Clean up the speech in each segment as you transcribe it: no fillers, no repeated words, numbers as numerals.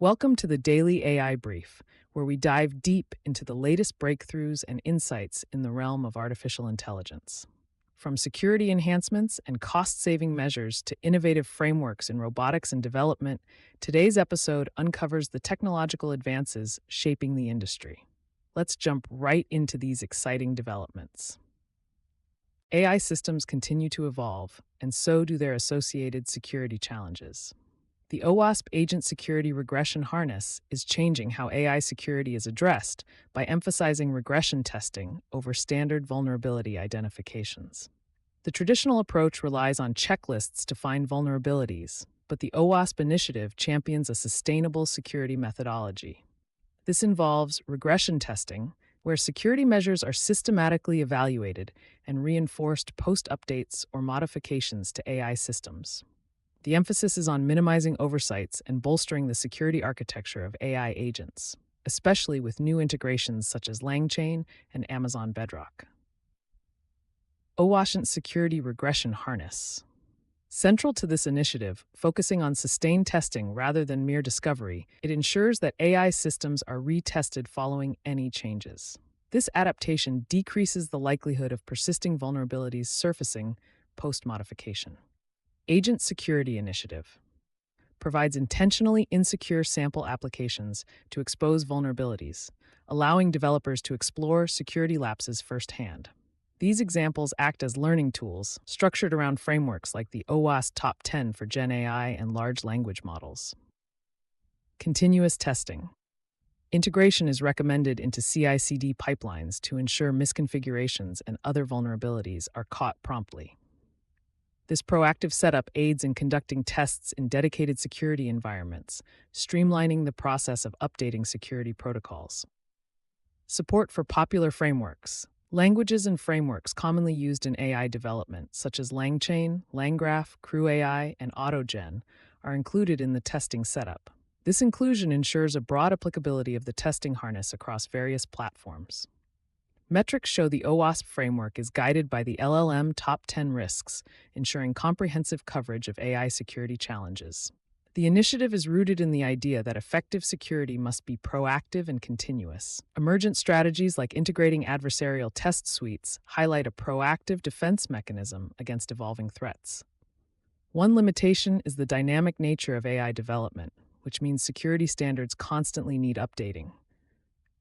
Welcome to the Daily AI Brief, where we dive deep into the latest breakthroughs and insights in the realm of artificial intelligence. From security enhancements and cost saving measures to innovative frameworks in robotics and development, today's episode uncovers the technological advances shaping the industry. Let's jump right into these exciting developments. AI systems continue to evolve, and so do their associated security challenges. The OWASP Agent Security Regression Harness is changing how AI security is addressed by emphasizing regression testing over standard vulnerability identifications. The traditional approach relies on checklists to find vulnerabilities, but the OWASP initiative champions a sustainable security methodology. This involves regression testing, where security measures are systematically evaluated and reinforced post-updates or modifications to AI systems. The emphasis is on minimizing oversights and bolstering the security architecture of AI agents, especially with new integrations such as LangChain and Amazon Bedrock. OWASP Security Regression Harness. Central to this initiative, focusing on sustained testing rather than mere discovery, it ensures that AI systems are retested following any changes. This adaptation decreases the likelihood of persisting vulnerabilities surfacing post-modification. Agent Security Initiative provides intentionally insecure sample applications to expose vulnerabilities, allowing developers to explore security lapses firsthand. These examples act as learning tools, structured around frameworks like the OWASP Top 10 for Gen AI and large language models. Continuous testing. Integration is recommended into CI/CD pipelines to ensure misconfigurations and other vulnerabilities are caught promptly. This proactive setup aids in conducting tests in dedicated security environments, streamlining the process of updating security protocols. Support for popular frameworks. Languages and frameworks commonly used in AI development, such as LangChain, LangGraph, CrewAI, and AutoGen, are included in the testing setup. This inclusion ensures a broad applicability of the testing harness across various platforms. Metrics show the OWASP framework is guided by the LLM Top 10 risks, ensuring comprehensive coverage of AI security challenges. The initiative is rooted in the idea that effective security must be proactive and continuous. Emergent strategies like integrating adversarial test suites highlight a proactive defense mechanism against evolving threats. One limitation is the dynamic nature of AI development, which means security standards constantly need updating.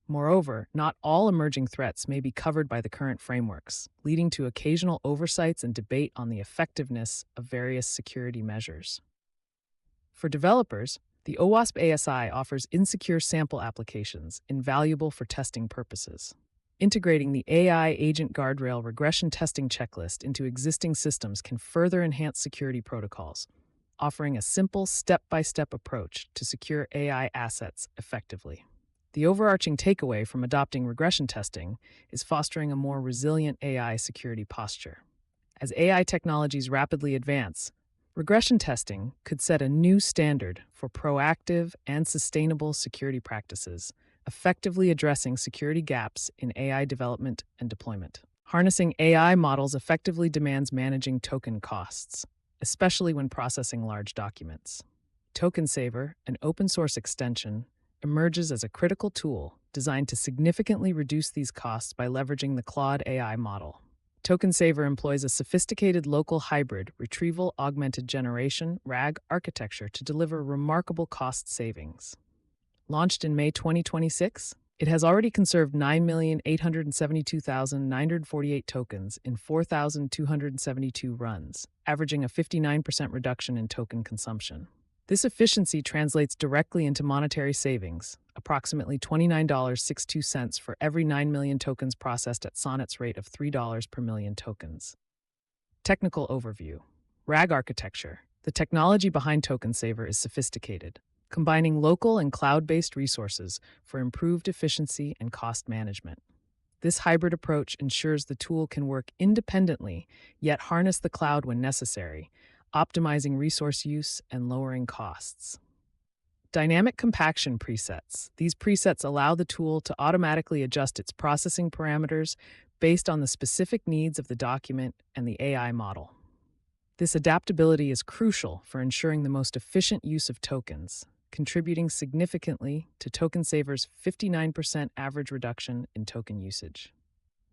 Moreover, not all emerging threats may be covered by the current frameworks, leading to occasional oversights and debate on the effectiveness of various security measures. For developers, the OWASP ASI offers insecure sample applications, invaluable for testing purposes. Integrating the AI Agent Guardrail regression testing checklist into existing systems can further enhance security protocols, offering a simple step-by-step approach to secure AI assets effectively. The overarching takeaway from adopting regression testing is fostering a more resilient AI security posture. As AI technologies rapidly advance, regression testing could set a new standard for proactive and sustainable security practices, effectively addressing security gaps in AI development and deployment. Harnessing AI models effectively demands managing token costs, especially when processing large documents. Token Saver, an open-source extension, emerges as a critical tool designed to significantly reduce these costs by leveraging the Claude AI model. Token Saver employs a sophisticated local hybrid retrieval augmented generation (RAG) architecture to deliver remarkable cost savings. Launched in May 2026, it has already conserved 9,872,948 tokens in 4,272 runs, averaging a 59% reduction in token consumption. This efficiency translates directly into monetary savings, approximately $29.62 for every 9 million tokens processed at Sonnet's rate of $3 per million tokens. Technical overview. RAG architecture. The technology behind Token Saver is sophisticated, combining local and cloud-based resources for improved efficiency and cost management. This hybrid approach ensures the tool can work independently, yet harness the cloud when necessary, optimizing resource use and lowering costs. Dynamic compaction presets. These presets allow the tool to automatically adjust its processing parameters based on the specific needs of the document and the AI model. This adaptability is crucial for ensuring the most efficient use of tokens, contributing significantly to TokenSaver's 59% average reduction in token usage.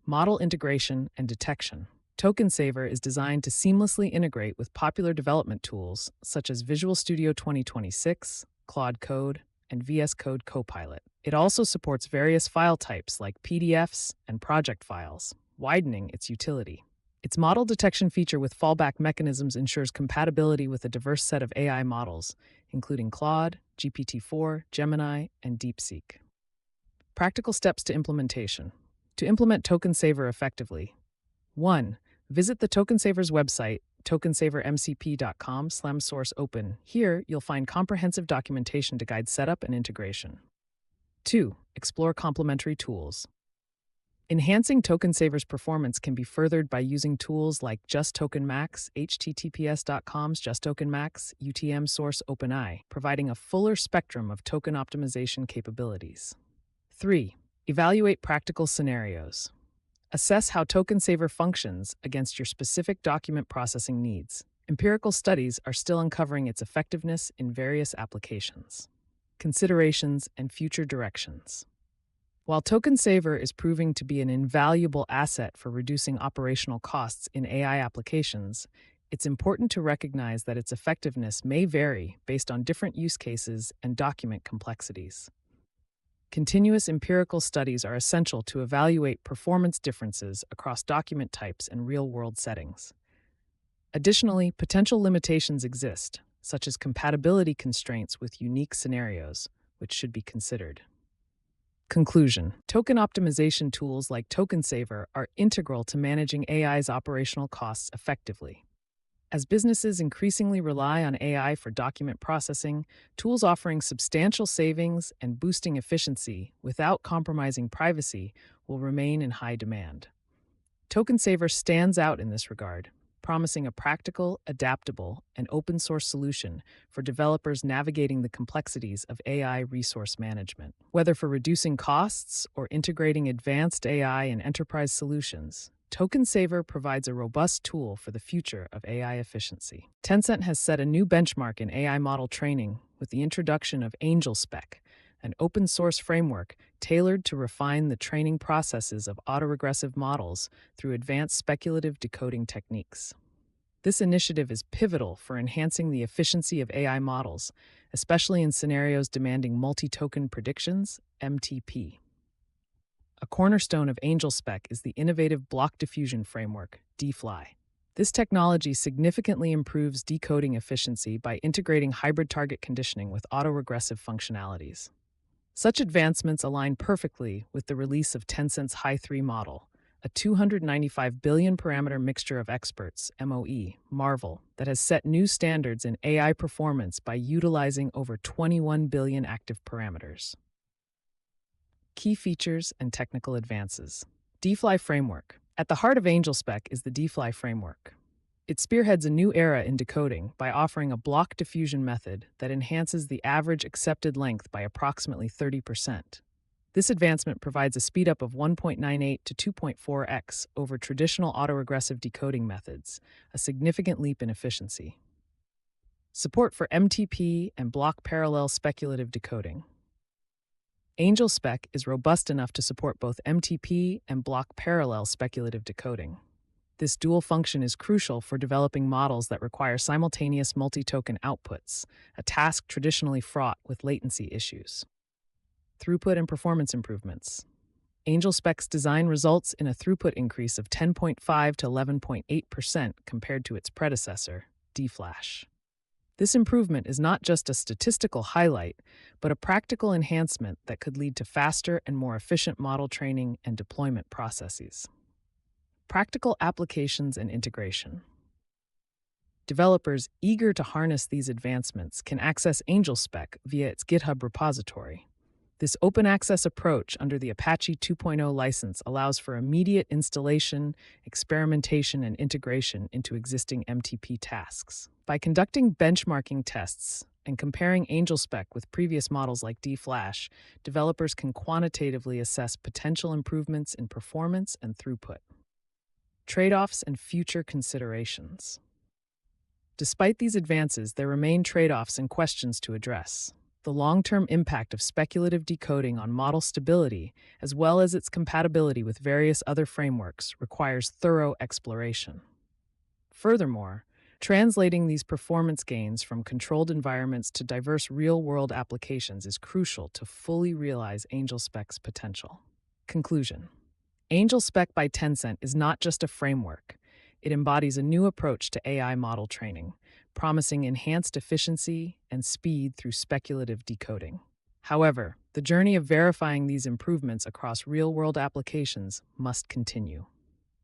Model integration and detection. TokenSaver is designed to seamlessly integrate with popular development tools such as Visual Studio 2026, Claude Code, and VS Code Copilot. It also supports various file types like PDFs and project files, widening its utility. Its model detection feature with fallback mechanisms ensures compatibility with a diverse set of AI models, including Claude, GPT-4, Gemini, and DeepSeek. Practical steps to implementation. To implement TokenSaver effectively, 1. Visit the TokenSaver's website, tokensavermcp.com/source-open. Here, you'll find comprehensive documentation to guide setup and integration. 2. Explore complementary tools. Enhancing TokenSaver's performance can be furthered by using tools like JustTokenMax, https://.com's JustTokenMax, UTM source OpenAI, providing a fuller spectrum of token optimization capabilities. 3. Evaluate practical scenarios. Assess how TokenSaver functions against your specific document processing needs. Empirical studies are still uncovering its effectiveness in various applications. Considerations and future directions. While TokenSaver is proving to be an invaluable asset for reducing operational costs in AI applications, it's important to recognize that its effectiveness may vary based on different use cases and document complexities. Continuous empirical studies are essential to evaluate performance differences across document types and real-world settings. Additionally, potential limitations exist, such as compatibility constraints with unique scenarios, which should be considered. Conclusion: token optimization tools like TokenSaver are integral to managing AI's operational costs effectively. As businesses increasingly rely on AI for document processing, tools offering substantial savings and boosting efficiency without compromising privacy will remain in high demand. TokenSaver stands out in this regard, promising a practical, adaptable, and open-source solution for developers navigating the complexities of AI resource management. Whether for reducing costs or integrating advanced AI in enterprise solutions, TokenSaver provides a robust tool for the future of AI efficiency. Tencent has set a new benchmark in AI model training with the introduction of AngelSpec, an open-source framework tailored to refine the training processes of autoregressive models through advanced speculative decoding techniques. This initiative is pivotal for enhancing the efficiency of AI models, especially in scenarios demanding multi-token predictions, MTP. A cornerstone of AngelSpec is the innovative block diffusion framework, DFly. This technology significantly improves decoding efficiency by integrating hybrid target conditioning with autoregressive functionalities. Such advancements align perfectly with the release of Tencent's Hi3 model, a 295 billion parameter mixture of experts, MOE, Marvel, that has set new standards in AI performance by utilizing over 21 billion active parameters. Key features and technical advances. DFly framework. At the heart of AngelSpec is the DFly framework. It spearheads a new era in decoding by offering a block diffusion method that enhances the average accepted length by approximately 30%. This advancement provides a speedup of 1.98 to 2.4x over traditional autoregressive decoding methods, a significant leap in efficiency. Support for MTP and block parallel speculative decoding. AngelSpec is robust enough to support both MTP and block parallel speculative decoding. This dual function is crucial for developing models that require simultaneous multi-token outputs, a task traditionally fraught with latency issues. Throughput and performance improvements. AngelSpec's design results in a throughput increase of 10.5 to 11.8% compared to its predecessor, DFlash. This improvement is not just a statistical highlight, but a practical enhancement that could lead to faster and more efficient model training and deployment processes. Practical applications and integration. Developers eager to harness these advancements can access AngelSpec via its GitHub repository. This open-access approach under the Apache 2.0 license allows for immediate installation, experimentation, and integration into existing MTP tasks. By conducting benchmarking tests and comparing AngelSpec with previous models like DFlash, developers can quantitatively assess potential improvements in performance and throughput. Trade-offs and future considerations. Despite these advances, there remain trade-offs and questions to address. the long-term impact of speculative decoding on model stability, as well as its compatibility with various other frameworks, requires thorough exploration. Furthermore, translating these performance gains from controlled environments to diverse real-world applications is crucial to fully realize AngelSpec's potential. Conclusion: AngelSpec by Tencent is not just a framework. It embodies a new approach to AI model training, promising enhanced efficiency and speed through speculative decoding. However, the journey of verifying these improvements across real-world applications must continue.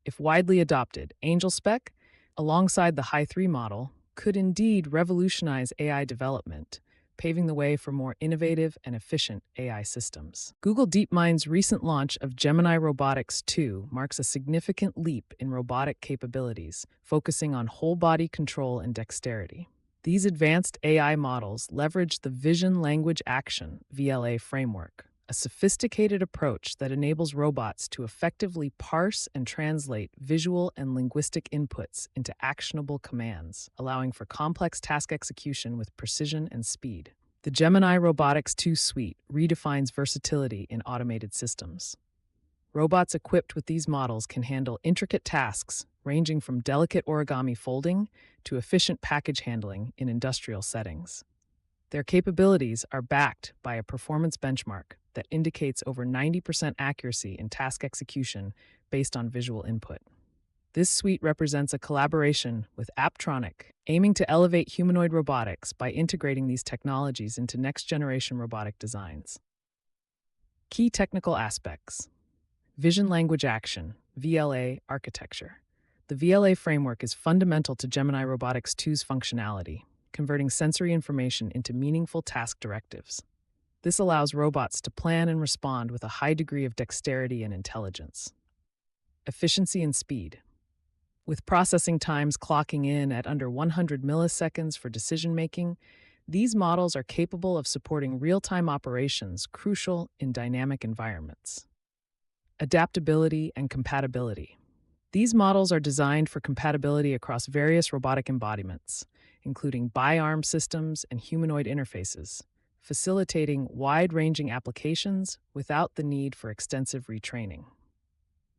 If widely adopted, AngelSpec, alongside the High-3 model, could indeed revolutionize AI development, paving the way for more innovative and efficient AI systems. Google DeepMind's recent launch of Gemini Robotics 2 marks a significant leap in robotic capabilities, focusing on whole-body control and dexterity. These advanced AI models leverage the Vision Language Action (VLA) framework, a sophisticated approach that enables robots to effectively parse and translate visual and linguistic inputs into actionable commands, allowing for complex task execution with precision and speed. The Gemini Robotics 2 suite redefines versatility in automated systems. Robots equipped with these models can handle intricate tasks, ranging from delicate origami folding to efficient package handling in industrial settings. Their capabilities are backed by a performance benchmark that indicates over 90% accuracy in task execution based on visual input. This suite represents a collaboration with Apptronic, aiming to elevate humanoid robotics by integrating these technologies into next-generation robotic designs. Key technical aspects: Vision Language Action (VLA) architecture. The VLA framework is fundamental to Gemini Robotics 2's functionality, converting sensory information into meaningful task directives. This allows robots to plan and respond with a high degree of dexterity and intelligence. Efficiency and speed. With processing times clocking in at under 100 milliseconds for decision-making, these models are capable of supporting real-time operations crucial in dynamic environments. Adaptability and compatibility. These models are designed for compatibility across various robotic embodiments, including bi-arm systems and humanoid interfaces, facilitating wide-ranging applications without the need for extensive retraining.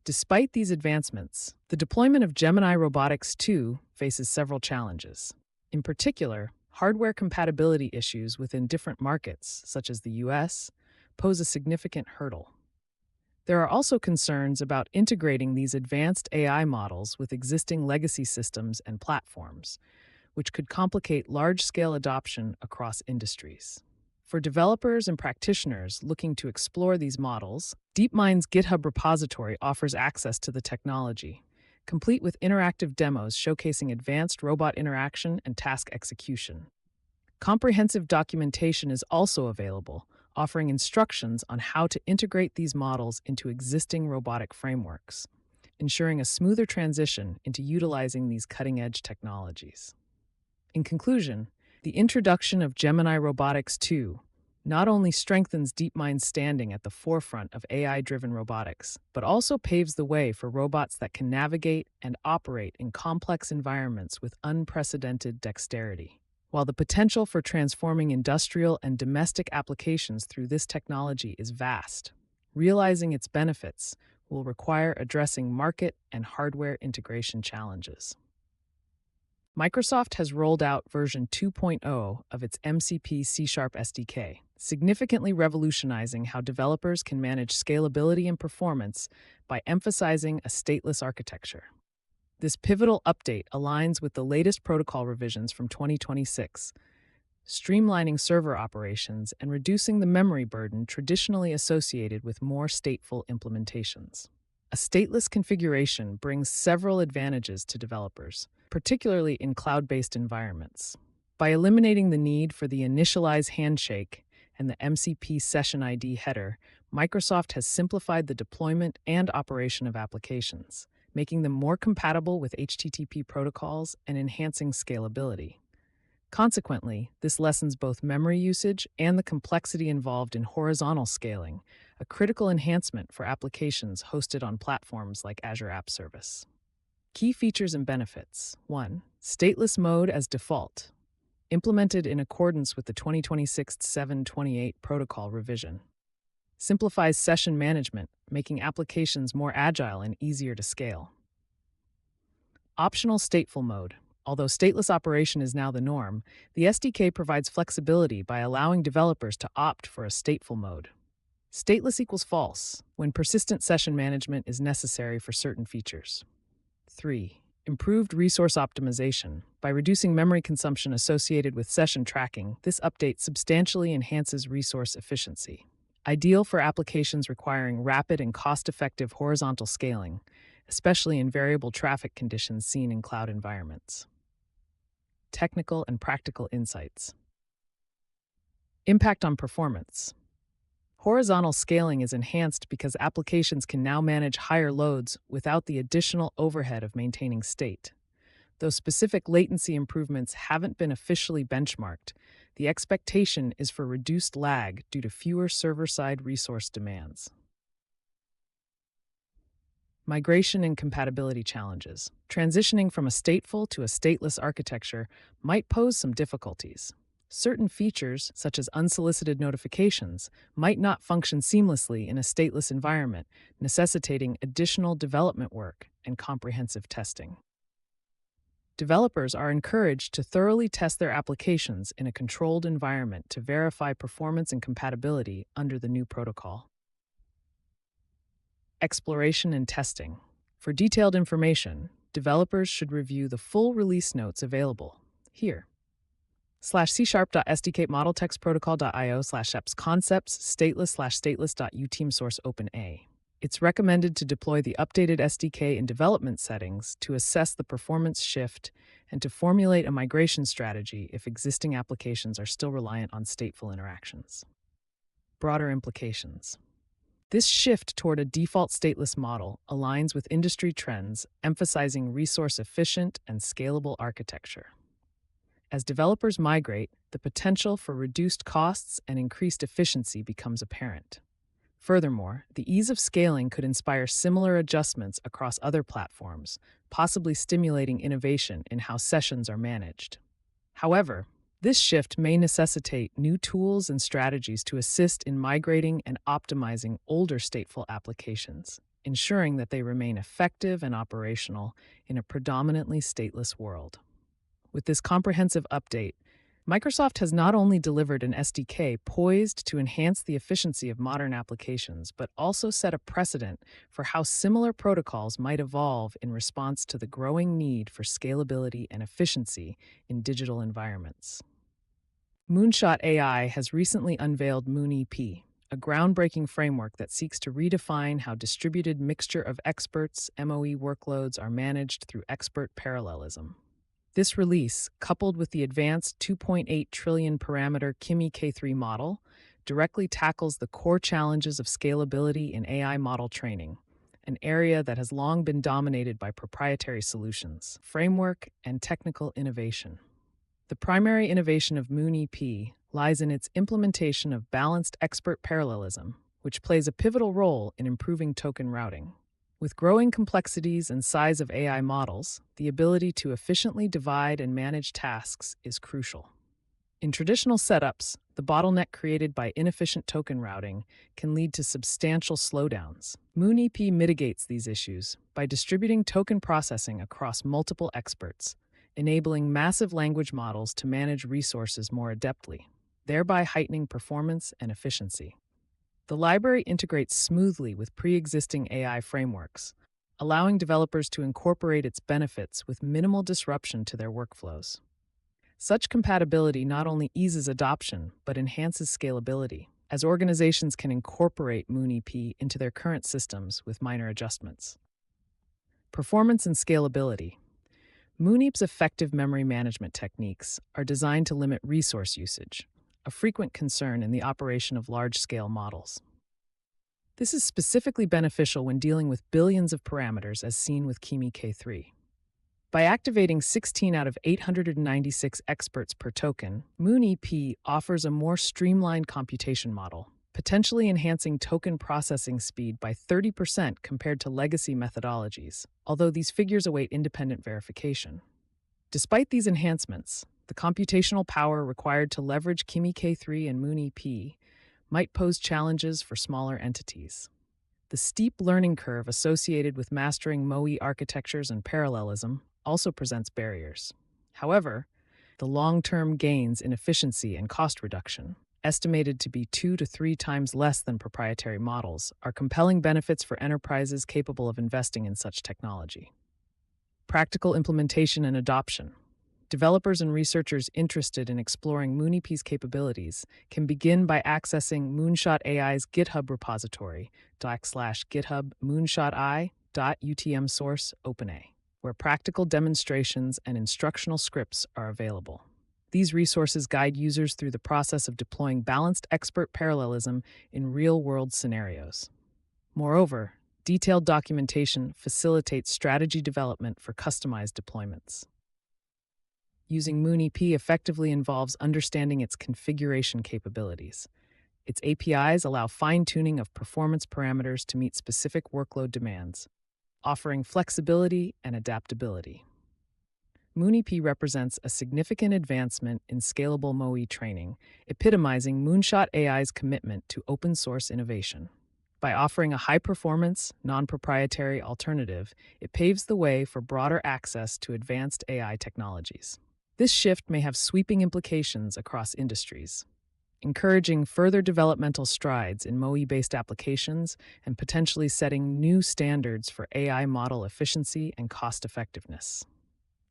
Despite these advancements, the deployment of Gemini Robotics 2 faces several challenges. In particular, hardware compatibility issues within different markets, such as the US, pose a significant hurdle. There are also concerns about integrating these advanced AI models with existing legacy systems and platforms, which could complicate large-scale adoption across industries. For developers and practitioners looking to explore these models, DeepMind's GitHub repository offers access to the technology, complete with interactive demos showcasing advanced robot interaction and task execution. Comprehensive documentation is also available, offering instructions on how to integrate these models into existing robotic frameworks, ensuring a smoother transition into utilizing these cutting-edge technologies. In conclusion, the introduction of Gemini Robotics 2 not only strengthens DeepMind's standing at the forefront of AI-driven robotics, but also paves the way for robots that can navigate and operate in complex environments with unprecedented dexterity. While the potential for transforming industrial and domestic applications through this technology is vast, realizing its benefits will require addressing market and hardware integration challenges. Microsoft has rolled out version 2.0 of its MCP C# SDK, significantly revolutionizing how developers can manage scalability and performance by emphasizing a stateless architecture. This pivotal update aligns with the latest protocol revisions from 2026, streamlining server operations and reducing the memory burden traditionally associated with more stateful implementations. A stateless configuration brings several advantages to developers, particularly in cloud-based environments. By eliminating the need for the initialize handshake and the MCP session ID header, Microsoft has simplified the deployment and operation of applications, making them more compatible with HTTP protocols and enhancing scalability. Consequently, this lessens both memory usage and the complexity involved in horizontal scaling, a critical enhancement for applications hosted on platforms like Azure App Service. Key features and benefits. 1. Stateless mode as default. implemented in accordance with the 2026 728 protocol revision. Simplifies session management, making applications more agile and easier to scale. Optional stateful mode. Although stateless operation is now the norm, the SDK provides flexibility by allowing developers to opt for a stateful mode. Stateless equals false when persistent session management is necessary for certain features. 3. Improved resource optimization. By reducing memory consumption associated with session tracking, this update substantially enhances resource efficiency. Ideal for applications requiring rapid and cost-effective horizontal scaling, especially in variable traffic conditions seen in cloud environments. Technical and practical insights. Impact on performance. Horizontal scaling is enhanced because applications can now manage higher loads without the additional overhead of maintaining state. Though specific latency improvements haven't been officially benchmarked, the expectation is for reduced lag due to fewer server-side resource demands. Migration and compatibility challenges. Transitioning from a stateful to a stateless architecture might pose some difficulties. Certain features, such as unsolicited notifications, might not function seamlessly in a stateless environment, necessitating additional development work and comprehensive testing. Developers are encouraged to thoroughly test their applications in a controlled environment to verify performance and compatibility under the new protocol. Exploration and testing. For detailed information, developers should review the full release notes available here. /c#.sdkmodeltextprotocol.io/eps/concepts stateless/stateless.uteamsource-open-A. It's recommended to deploy the updated SDK in development settings to assess the performance shift and to formulate a migration strategy if existing applications are still reliant on stateful interactions. Broader implications. This shift toward a default stateless model aligns with industry trends, emphasizing resource-efficient and scalable architecture. As developers migrate, the potential for reduced costs and increased efficiency becomes apparent. Furthermore, the ease of scaling could inspire similar adjustments across other platforms, possibly stimulating innovation in how sessions are managed. However, this shift may necessitate new tools and strategies to assist in migrating and optimizing older stateful applications, ensuring that they remain effective and operational in a predominantly stateless world. With this comprehensive update, Microsoft has not only delivered an SDK poised to enhance the efficiency of modern applications, but also set a precedent for how similar protocols might evolve in response to the growing need for scalability and efficiency in digital environments. Moonshot AI has recently unveiled MoonEP, a groundbreaking framework that seeks to redefine how distributed mixture of experts (MoE) workloads are managed through expert parallelism. This release, coupled with the advanced 2.8 trillion parameter Kimi K3 model, directly tackles the core challenges of scalability in AI model training, an area that has long been dominated by proprietary solutions, framework, and technical innovation. The primary innovation of MoonEP lies in its implementation of balanced expert parallelism, which plays a pivotal role in improving token routing. With growing complexities and size of AI models, the ability to efficiently divide and manage tasks is crucial. In traditional setups, the bottleneck created by inefficient token routing can lead to substantial slowdowns. MoonEP mitigates these issues by distributing token processing across multiple experts, enabling massive language models to manage resources more adeptly, thereby heightening performance and efficiency. The library integrates smoothly with pre-existing AI frameworks, allowing developers to incorporate its benefits with minimal disruption to their workflows. Such compatibility not only eases adoption, but enhances scalability, as organizations can incorporate MoonEP into their current systems with minor adjustments. Performance and scalability. MoonEP's effective memory management techniques are designed to limit resource usage, a frequent concern in the operation of large-scale models. This is specifically beneficial when dealing with billions of parameters as seen with Kimi K3. By activating 16 out of 896 experts per token, MoonEP offers a more streamlined computation model, potentially enhancing token processing speed by 30% compared to legacy methodologies, although these figures await independent verification. Despite these enhancements, The computational power required to leverage Kimi K3 and MoonEP might pose challenges for smaller entities. The steep learning curve associated with mastering MoE architectures and parallelism also presents barriers. However, the long-term gains in efficiency and cost reduction, estimated to be 2 to 3 times less than proprietary models, are compelling benefits for enterprises capable of investing in such technology. Practical implementation and adoption. Developers and researchers interested in exploring MoonEP's capabilities can begin by accessing Moonshot AI's GitHub repository /GitHub moonshoti.utm source OpenA, where practical demonstrations and instructional scripts are available. These resources guide users through the process of deploying balanced expert parallelism in real-world scenarios. Moreover, detailed documentation facilitates strategy development for customized deployments. Using MoonEP effectively involves understanding its configuration capabilities. Its APIs allow fine-tuning of performance parameters to meet specific workload demands, offering flexibility and adaptability. MoonEP represents a significant advancement in scalable MoE training, epitomizing Moonshot AI's commitment to open-source innovation. By offering a high-performance, non-proprietary alternative, it paves the way for broader access to advanced AI technologies. This shift may have sweeping implications across industries, encouraging further developmental strides in MoE-based applications and potentially setting new standards for AI model efficiency and cost-effectiveness.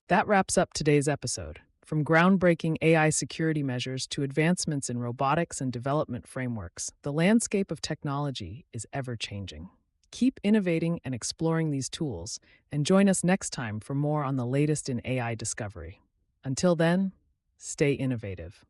That wraps up today's episode. From groundbreaking AI security measures to advancements in robotics and development frameworks, the landscape of technology is ever-changing. Keep innovating and exploring these tools, and join us next time for more on the latest in AI discovery. Until then, stay innovative.